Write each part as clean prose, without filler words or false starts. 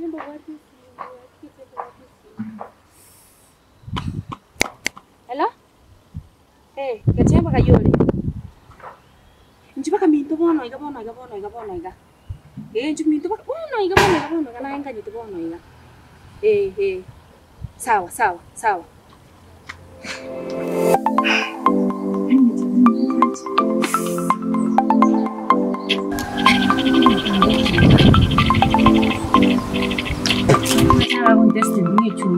Hello? Kachemba kayole. Njiba kaminto bono iga. Njiminto bono iga kana enga nyito bono iga. Sawa. Cara con teste ni chu.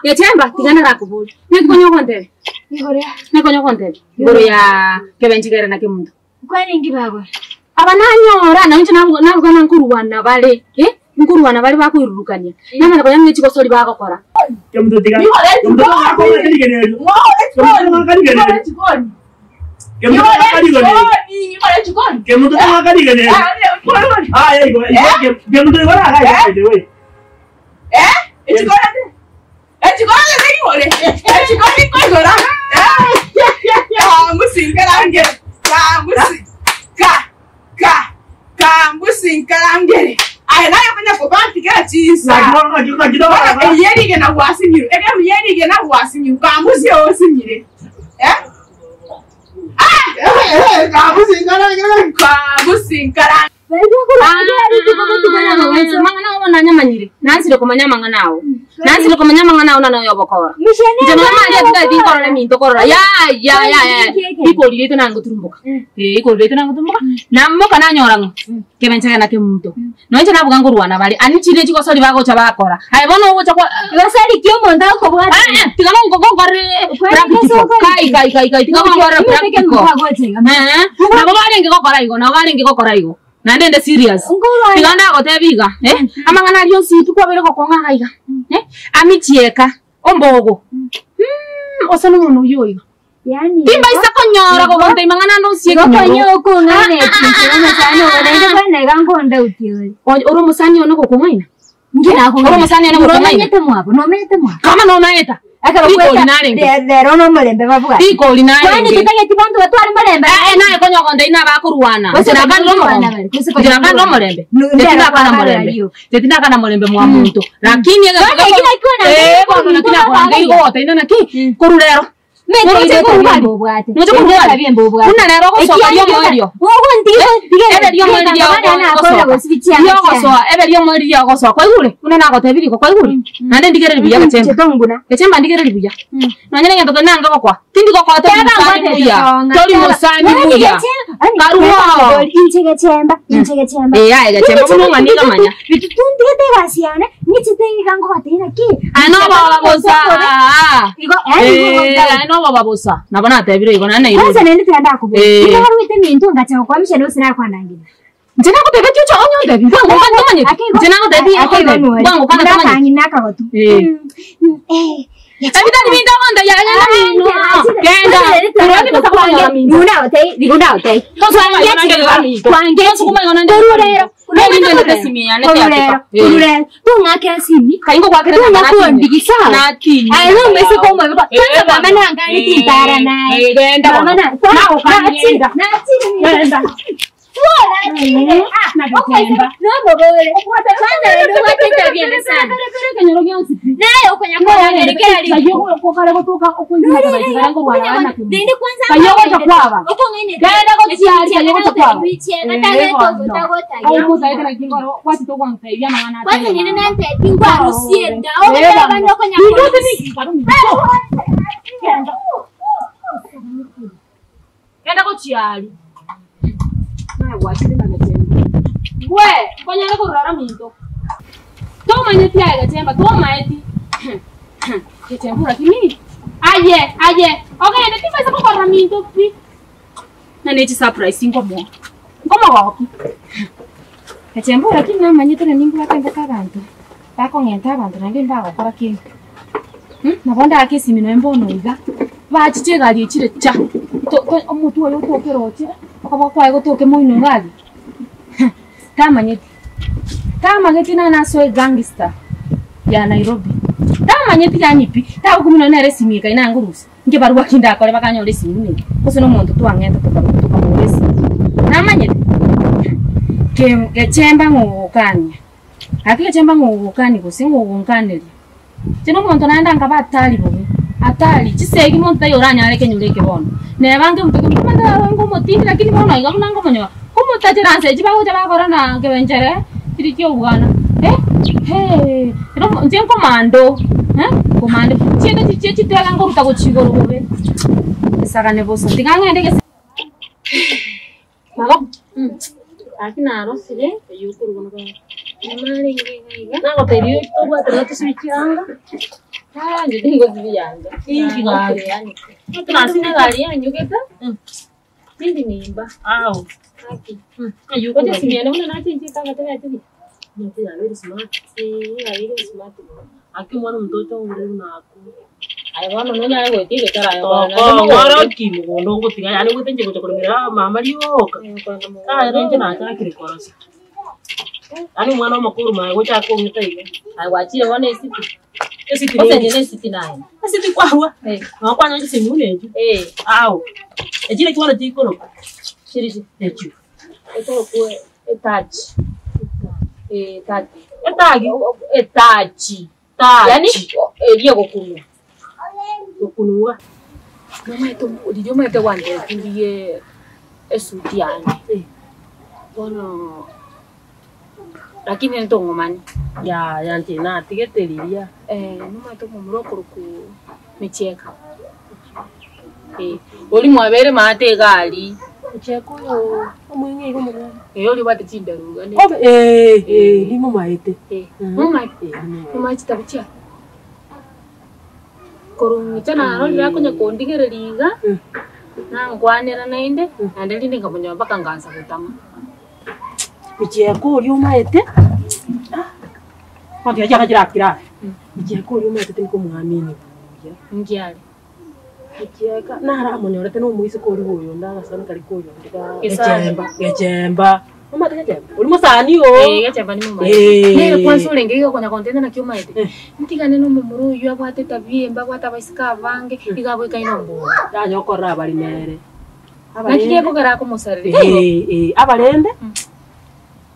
Ya chemba tigana la kubuli. Nekonyo konte. Nekonyo konte. Ngoro ya kebenjigera na kemuntu. Kwani ngibagwa. Abananyora nanchi navuga nankuruwana bale. Nkuruwana bale bakuyirukanya. Nama nakonya mwechiko soli bakakora. Kemuntu tigana. Kemuntu bakakora kaligenejo. Nansi lo komanya manganao na yobokora. Jamama ya di korona minto korora. Ya. Iko lito nango turumbuka. Nammo kana nyorang. Kebencha na kemuntu. No nje nabuga nguruwana bali. Ani chile chiko soli bago chabakora. Hai bono wo chakwa. Basari kyo monda ko bwa. Tigamo ngogo gore. Praktiko. Kai. Tigamo gore praktiko. Na balenge ko kora igo. Nandende serious. Tiganda ko tebiga. Amangana ryo situ kwa bere ko konga iga. Amichieka ombogo. Osano muno yoyo. Yani. Timba isa konyora ko konte mangana no sieka. Konyo ko ngane tsinzo sano wende bane gangonda utiyo. Oro musani ono ko kongaina. Ngina ko. Oro musani ono ko kongaina. No mete mwa. Kama no naeta. Akaba kweta. Lero no mulembe bavuga. Iko linare. Kwani kitanye tibantu batwari mulembe. Naye konyo konde ina bakuruwana. Kugira kando mulembe. Tetina kana mulembe mwa muntu. Lakini kono nakina kwa ngai gote ina naki kurulero. Mete ko ngabo bwate. Mucho kurulero biembo bwate. Una lero ko soka yo morio. Wogo ndiyo ebe yo morio ko so ebe yo morio ko so kwa yule. Una nako tebiri ko kwa yule. Nande ndigere biya gachemba. Gachemba ndigere biya. Nanyene nyanto nanga ko kwa. Tindi ko kwa tebiri biya. Tori musani biya. Karuwa. Inchege chemba. Ya gachemba ko ngani kamanya. Bitutundi de basiana. Nichite gango batena ki. Ano baba bosa. Ano baba bosa. Nabona tebiri iko nane iro. Sasa nende tuyanda ko. Iko harwite mintu ngacha kwa mshene usina kwa nangira. Njena ko tebe chucho onyo debi. Bango kan tomanye. Njena ko debi akebe. Bango kan tomanye. Naka watu. Tabita ni minta onda ya na minu. Kenda. Kurani basa kwa ngami. Digunda hote. Koso ngati. Kwange sukuma ngona ndorero. Nende ndesimia nete. Kurure. Tunga kesimi. Kaingo kwa kere na kuondigisa. Nati. Ayo mese ko mwe ba. Mama nanga ni kitara naye. Genda. Mama na. Nako kanyenda. Nati. Genda. No bobole. Kwanza ndio watenda bien sana. Nayo kwenye kwa nilekea Kayo ko kare ko toka okuinga kwa kirango bwana na. Ndio kwanza. Kayo ko chakwaba. Uko ngene. Genda ko chiari kayo ko chakwaba. Nataka gota. Au musa ita kingo kwati to kwa mpevya na wana. Kwanza nini nante tingwa rusienda. Au bando kwenye. Genda ko chiari. Na wachile na gachemba. We, konyana ko rara minto. Toma nyeti ya gachemba, toma eti. Gachemba kimi. Aye. Okay, ndio pesa ko rara minto pi. Na nechi surprise ngomo. Ngomo wako. Gachemba lakini na manyete na nimbu atemba kabantu. Bako ngenta abantu nandi ndago kora kintu. Nabonda akesi mino embono iga. Bachiche gali chire cha. To omutu oyo tokeroche. Akaba kwaye gotoke moino ngali. tamanyeti na soe gangster ya Nairobi tamanyeti yanyipi takumino nere simika ina ngurusi nge barua kinda akore bakanyore simune kuso no muntu twangenda tukamuresi namanyeti ke chemba ngukanya hakika chemba ngukani kusingo ngunkaneli chino muntu naenda ngabatali bobe atali chisegi muntu tayoranya areke nyureke bono ne bange muntu kumanda ngo motindi lakini bono iga munango monyo kumutajiranse jibaho jabakora na kebenjere tirikyo bwana no nje komando komando chene chitega ngo ruta gochigoro bobe esagane boso tigangende ke mago akina arosire yukuru gono ba mali ngi na goterio to bwa trato sichanga nje dingo zibiyanga inji gari yani tunasina gari yanyugeta nindi nimba au aki ayuko je simiana una nachi nje kanga tebe ati nati ya very smart very smart aki mwana mtoto uri nako ai wana no nya ngo tike tara yo wana ngoro kimi ngondo ngo tiga yani gute nje go chokoromera mama liyoka renje na cha kire korosi ani mwana makuru mai go cha ko ngita ile ai wachire wana esiti ose nje esiti naye esiti kwawa ngakwa nje simune au ejile kiwana tikoro shirishi echu eto ko etachi etachi yani eliye gokumu gokunuwa mama eto udiyo mete wande ndiye esuti yani bono lakini ndo ngomani ya yanti na tigeteliria mama eto mumurokuru ku micheka oli mwabere mate gali cheko yo omwenge go mwana oli wate chindaruga ne limo maete mama chitabicha korungi tana ro ya kunya kondigere liga na ngwanera nainde ande linde ngabonya baka nganza kutama cheko oli maete kwandi yaja kira cheko oli maete tinko muamini ngiali Kiaka nara amonyore teno muisi ko rihoyo ndanga sana kali koyo ndika gechemba mama gechemba uri musani gechemba ni mama nere kwanso lengeka konya kontenda na kyoma ite ntikane no mumuru yu abwate tabiemba kwata baisika vange igabwe kainombo yanyokora bali nere nakiye bogara ko musarire abalende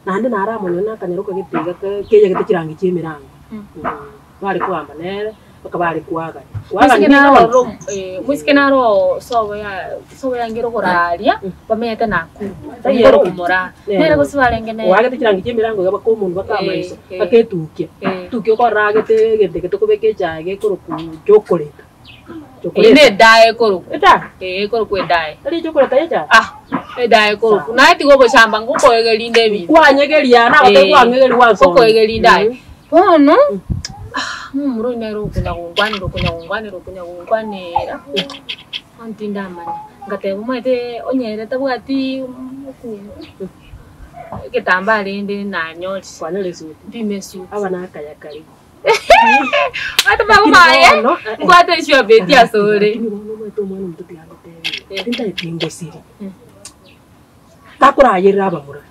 nande nara amonyore nakanyeruka gitiga keje gitikirangi cyemirango bari kwamba nere bakabari kuwaga mwiskenaro sobo ya ngiro koralia bamete naku yero kumora nere gosibarengene wage tikirangi cyemirango gaba ko umuntu bakamaisa baketuke tukyo koragete gete kubeke cyage koroku chocolate ine dae koroku koroku dae ari chocolate yacha dae koroku naiti gobo shamba nguko egelinde bi kwanyegelia na bate kwangegeli wanso ko egelindai bono mumuro nero kunya kungwanira antinda mani ngate umete onyere tabwati ketamba lende na nyoti kwanele suti bimesu abana akaya kali ata babaye ngwate shwa beti asore ni wono mweto mwana mtoto yangu tebe tinda ipingo siri takura yera bamura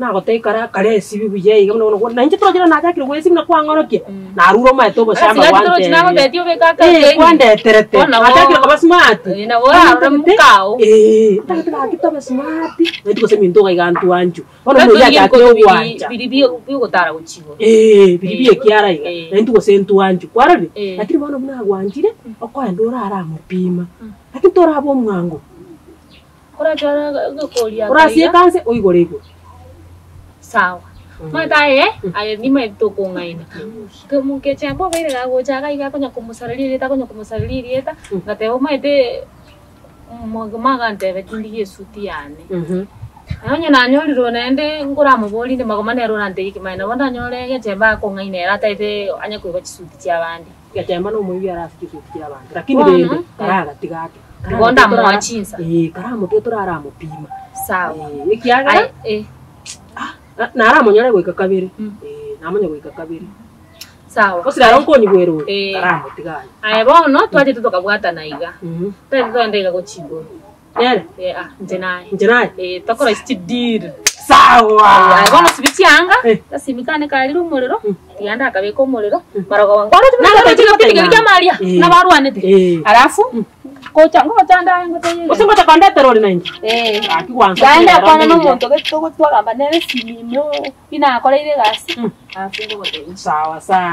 na gote kara kare sibi buje igam no na inje projira na jakiro wesi na kwangoroke na ruro ma to bashamba wante na go betio be ka kwande terete na jakiro ka smart na wora mukao takata kita ba smart ndiko se minto ga gantu anju ono no ya jakiro wanja bibi go tara uchigo bibi kiara iga ndiko se ntu anju kwarade lakini bano muna gwanjire okwendora ara mupima lakini tora abo mwango ora jara gokolia ora sie kanse oigorego sawa mata aye ni meto kongaina kemuke chambo vile gago chaga iga konya kumusarili eta ngatebo maite magante vetindi yesuti yane anya nanyoli ronende ngura muboli ndi magomane ronande ikimaina wanda nyolege chemba kongaina era taite anya kuiba chisuti cyabandi gatemba no muyi ara chisuti cyabandi lakini bende karaga tigake gonda mwachinsa karamu turara mupima sawa ikiaga nara monyore gwika kabiri namonye gwika kabiri sawa osira ronkonyi gwero karamo tigaye aye bono twaje tutoka bwata naiga tende twandega go chigo nere njenai tokora stidir Sawa. Bono sibityanga tasimikane kalira umuriro yanda akabeka umuriro baraga wangu nanga tiga tiga Maria na barwanete alafu kocha ngo batanda ngo tayi usingoja kwanda terori nangi akiwanza yanda kwana no muntu getoko twagamba nere simino ina akora ile gasi afungo bote sawa sawa.